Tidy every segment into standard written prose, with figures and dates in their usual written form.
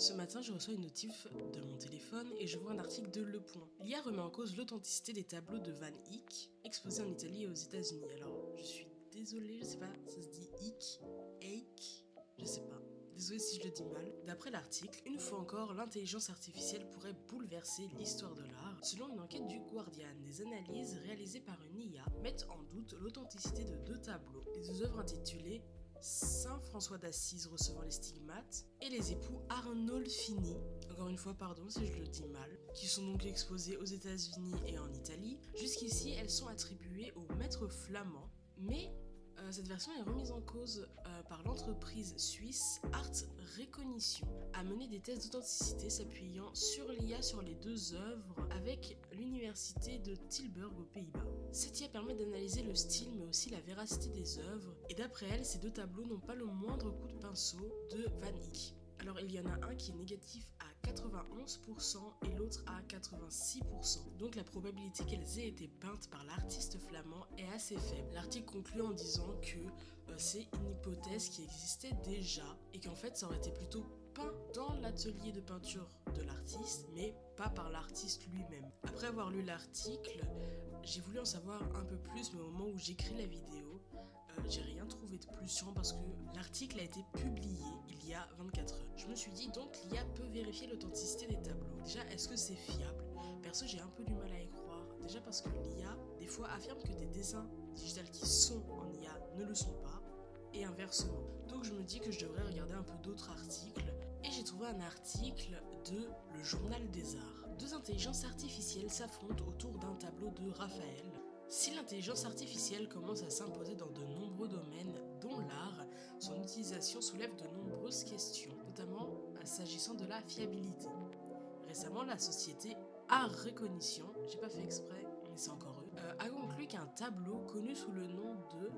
Ce matin, je reçois une notif de mon téléphone et je vois un article de Le Point. L'IA remet en cause l'authenticité des tableaux de Van Eyck, exposés en Italie et aux États-Unis. Alors, je suis désolée, je sais pas, ça se dit Eyck, je sais pas. Désolée si je le dis mal. D'après l'article, une fois encore, l'intelligence artificielle pourrait bouleverser l'histoire de l'art. Selon une enquête du Guardian, des analyses réalisées par une IA mettent en doute l'authenticité de deux tableaux. Les deux œuvres intitulées Saint François d'Assise recevant les stigmates et les époux Arnolfini, encore une fois pardon si je le dis mal, qui sont donc exposés aux États-Unis et en Italie. Jusqu'ici, elles sont attribuées au maître flamand, mais cette version est remise en cause par l'entreprise suisse Art Recognition, a mené des tests d'authenticité s'appuyant sur l'IA sur les deux œuvres avec l'université de Tilburg aux Pays-Bas. Cette IA permet d'analyser le style mais aussi la véracité des œuvres, et d'après elle, ces deux tableaux n'ont pas le moindre coup de pinceau de Van Eyck. Alors il y en a un qui est négatif à 91% et l'autre à 86%. Donc la probabilité qu'elles aient été peintes par l'artiste flamand est assez faible. L'article conclut en disant que c'est une hypothèse qui existait déjà et qu'en fait ça aurait été plutôt peint dans l'atelier de peinture de l'artiste, mais pas par l'artiste lui-même. Après avoir lu l'article, j'ai voulu en savoir un peu plus, mais au moment où j'écris la vidéo, j'ai rien trouvé de plus sûr parce que l'article a été publié il y a 24 heures. Je me suis dit donc l'IA peut vérifier l'authenticité des tableaux. Déjà, est-ce que c'est fiable? Perso, j'ai un peu du mal à y croire. Déjà parce que l'IA, des fois, affirme que des dessins digitales qui sont en IA ne le sont pas, et inversement. Donc je me dis que je devrais regarder un peu d'autres articles, et j'ai trouvé un article de Le Journal des Arts. Deux intelligences artificielles s'affrontent autour d'un tableau de Raphaël. Si l'intelligence artificielle commence à s'imposer dans de nombreux domaines, dont l'art, son utilisation soulève de nombreuses questions, notamment s'agissant de la fiabilité. Récemment, la société Art Recognition, j'ai pas fait exprès, mais c'est encore eux, a conclu qu'un tableau connu sous le nom de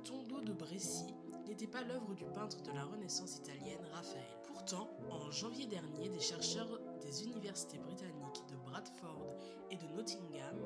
Tondo de Bresci n'était pas l'œuvre du peintre de la Renaissance italienne Raphaël. Pourtant, en janvier dernier, des chercheurs des universités britanniques de Bradford et de Nottingham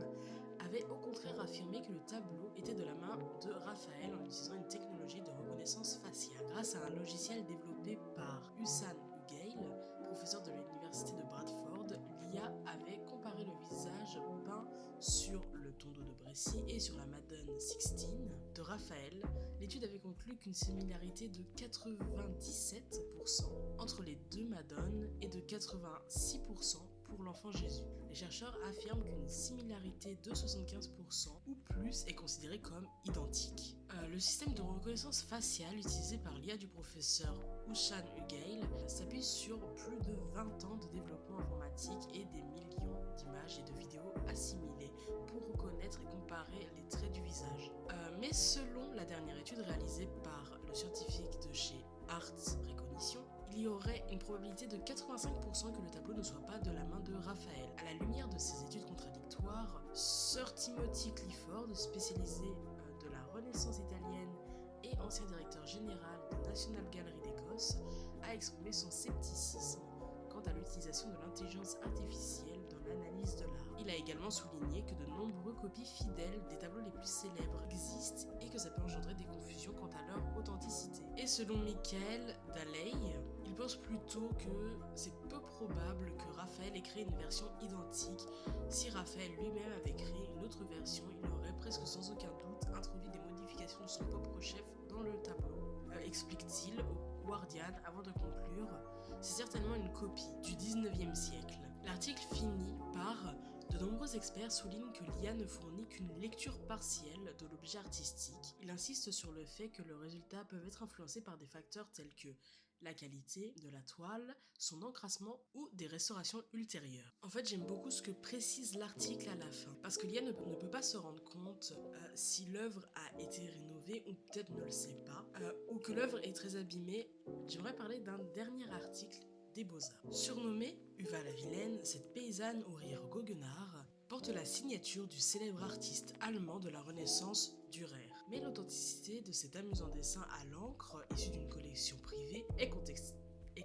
avaient au contraire affirmé que le tableau était de la main de Raphaël en utilisant une technologie de reconnaissance faciale. Grâce à un logiciel développé par Hussan Ugail, professeur de l'université de Bradford, l'IA avait comparé le visage peint sur le Tondo de Bresci et sur la Madone Sixtine de Raphaël. L'étude avait conclu qu'une similarité de 97% entre les deux Madones et de 86% pour l'enfant Jésus. Les chercheurs affirment qu'une similarité de 75% ou plus est considérée comme identique. Le système de reconnaissance faciale utilisé par l'IA du professeur Hussan Ugail s'appuie sur plus de 20 ans de développement informatique et des millions d'images et de vidéos assimilées pour reconnaître et comparer les traits du visage. Mais selon la dernière étude réalisée par le scientifique de chez Art Recognition, il y aurait une probabilité de 85% que le tableau ne soit pas de la main de Raphaël. À la lumière de ces études contradictoires, Sir Timothy Clifford, spécialisé de la Renaissance italienne et ancien directeur général de National Gallery d'Écosse, a exprimé son scepticisme quant à l'utilisation de l'intelligence artificielle dans l'analyse de l'art. Il a également souligné que de nombreuses copies fidèles des tableaux les plus célèbres existent et que ça peut engendrer des confusions quant à leur authenticité. Et selon Michael Daley, il pense plutôt que c'est peu probable que Raphaël ait créé une version identique. Si Raphaël lui-même avait créé une autre version, il aurait presque sans aucun doute introduit des modifications de son propre chef dans le tableau. Explique-t-il au Guardian avant de conclure, c'est certainement une copie du 19e siècle. L'article finit par de nombreux experts soulignent que l'IA ne fournit qu'une lecture partielle de l'objet artistique. Il insiste sur le fait que le résultat peut être influencé par des facteurs tels que la qualité de la toile, son encrassement ou des restaurations ultérieures. En fait, j'aime beaucoup ce que précise l'article à la fin, parce que l'IA ne peut pas se rendre compte si l'œuvre a été rénovée ou peut-être ne le sait pas, ou que l'œuvre est très abîmée. J'aimerais parler d'un dernier article des Beaux-Arts. Surnommée Uva la Vilaine, cette paysanne au rire goguenard porte la signature du célèbre artiste allemand de la Renaissance, Dürer. Mais l'authenticité de cet amusant dessin à l'encre, issu d'une collection privée, est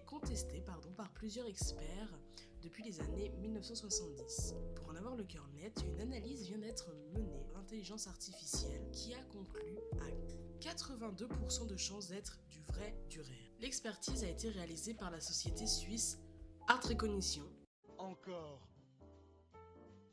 contestée par plusieurs experts depuis les années 1970. Pour en avoir le cœur net, une analyse vient d'être menée par l'intelligence artificielle qui a conclu à 82% de chances d'être du vrai Dürer. L'expertise a été réalisée par la société suisse Art Recognition. Encore.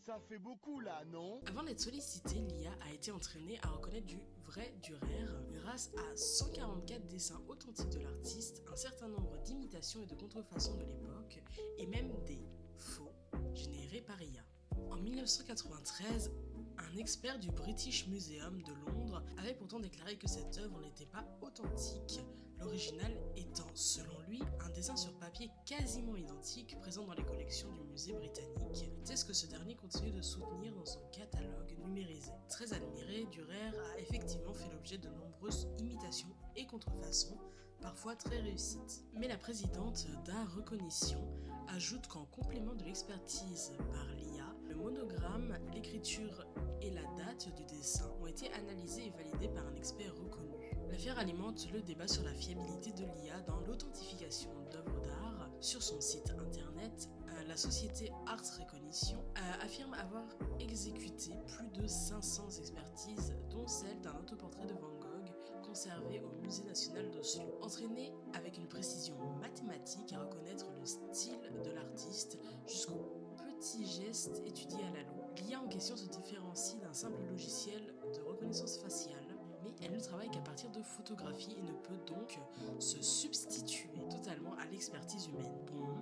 Ça fait beaucoup là, non? Avant d'être sollicité, l'IA a été entraînée à reconnaître du vrai du rare grâce à 144 dessins authentiques de l'artiste, un certain nombre d'imitations et de contrefaçons de l'époque, et même des faux générés par IA. En 1993, un expert du British Museum de Londres avait pourtant déclaré que cette œuvre n'était pas authentique, l'original étant, selon lui, un dessin sur papier quasiment identique présent dans les collections du musée britannique. C'est ce que ce dernier continue de soutenir dans son catalogue numérisé. Très admiré, Dürer a effectivement fait l'objet de nombreuses imitations et contrefaçons, parfois très réussites. Mais la présidente d'Art Recognition ajoute qu'en complément de l'expertise par l'IA, le monogramme, l'écriture et la date du dessin ont été analysés et validés par un expert reconnu. L'affaire alimente le débat sur la fiabilité de l'IA dans l'authentification d'œuvres d'art. Sur son site internet, la société Art Recognition affirme avoir exécuté plus de 500 expertises, dont celle d'un autoportrait de Van Gogh conservé au Musée national d'Oslo. Entraîné avec une précision mathématique à reconnaître le style de l'artiste jusqu'aux petits gestes étudiés à la loupe, l'IA en question se différencie d'un simple logiciel de reconnaissance faciale, mais elle ne travaille qu'à partir de photographies et ne peut donc se substituer totalement à l'expertise humaine. Bon,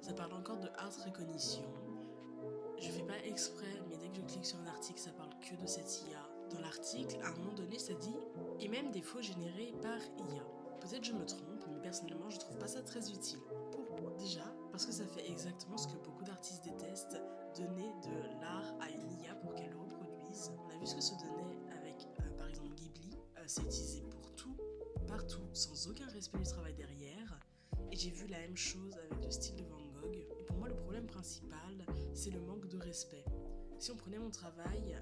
ça parle encore de Art Recognition. Je fais pas exprès, mais dès que je clique sur un article, ça parle que de cette IA. Dans l'article, à un moment donné, ça dit « et même des faux générés par IA ». Peut-être je me trompe, mais personnellement, je trouve pas ça très utile. Pourquoi? Déjà, parce que ça fait exactement ce que beaucoup d'artistes détestent, donner de l'art à une IA pour qu'elle le reproduise. On a vu ce que se donnait avec, par exemple, Ghibli. C'est utilisé pour tout, partout, sans aucun respect du travail derrière. Et j'ai vu la même chose avec le style de Van Gogh. Et pour moi, le problème principal, c'est le manque de respect. Si on prenait mon travail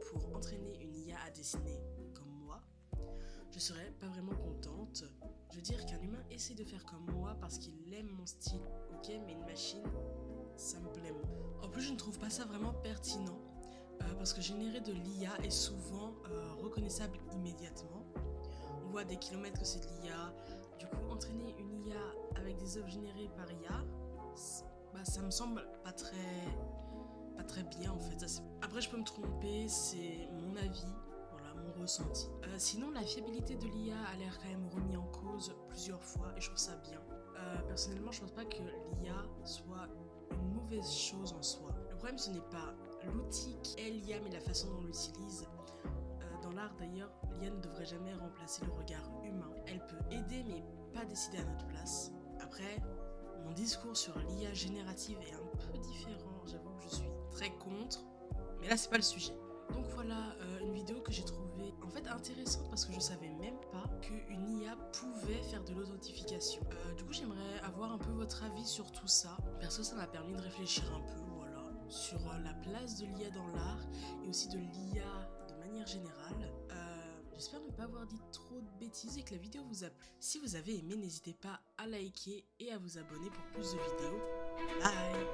pour entraîner une IA à dessiner comme moi, je serais pas vraiment contente. Je veux dire qu'un humain essaie de faire comme moi parce qu'il aime mon style, ok, mais une machine, ça me plaît moins. En plus, je ne trouve pas ça vraiment pertinent parce que générer de l'IA est souvent reconnaissable immédiatement. On voit à des kilomètres que c'est de l'IA. Du coup, entraîner une IA avec des œuvres générées par IA, ça me semble pas très bien en fait. Après, je peux me tromper, c'est mon avis, voilà, mon ressenti. Sinon, la fiabilité de l'IA a l'air quand même remis en cause plusieurs fois et je trouve ça bien. Personnellement, je pense pas que l'IA soit une mauvaise chose en soi. Le problème, ce n'est pas l'outil qu'est l'IA, mais la façon dont on l'utilise. Dans l'art d'ailleurs, l'IA ne devrait jamais remplacer le regard humain. Elle peut aider, mais pas décider à notre place. Après, mon discours sur l'IA générative est un peu différent. J'avoue que je suis très contre, mais là c'est pas le sujet. Donc voilà, une vidéo que j'ai trouvée en fait intéressante parce que je savais même pas qu'une IA pouvait faire de l'authentification. Du coup, j'aimerais avoir un peu votre avis sur tout ça. Perso, ça m'a permis de réfléchir un peu, voilà, sur la place de l'IA dans l'art et aussi de l'IA de manière générale. J'espère ne pas avoir dit trop de bêtises et que la vidéo vous a plu. Si vous avez aimé, n'hésitez pas à liker et à vous abonner pour plus de vidéos. Bye!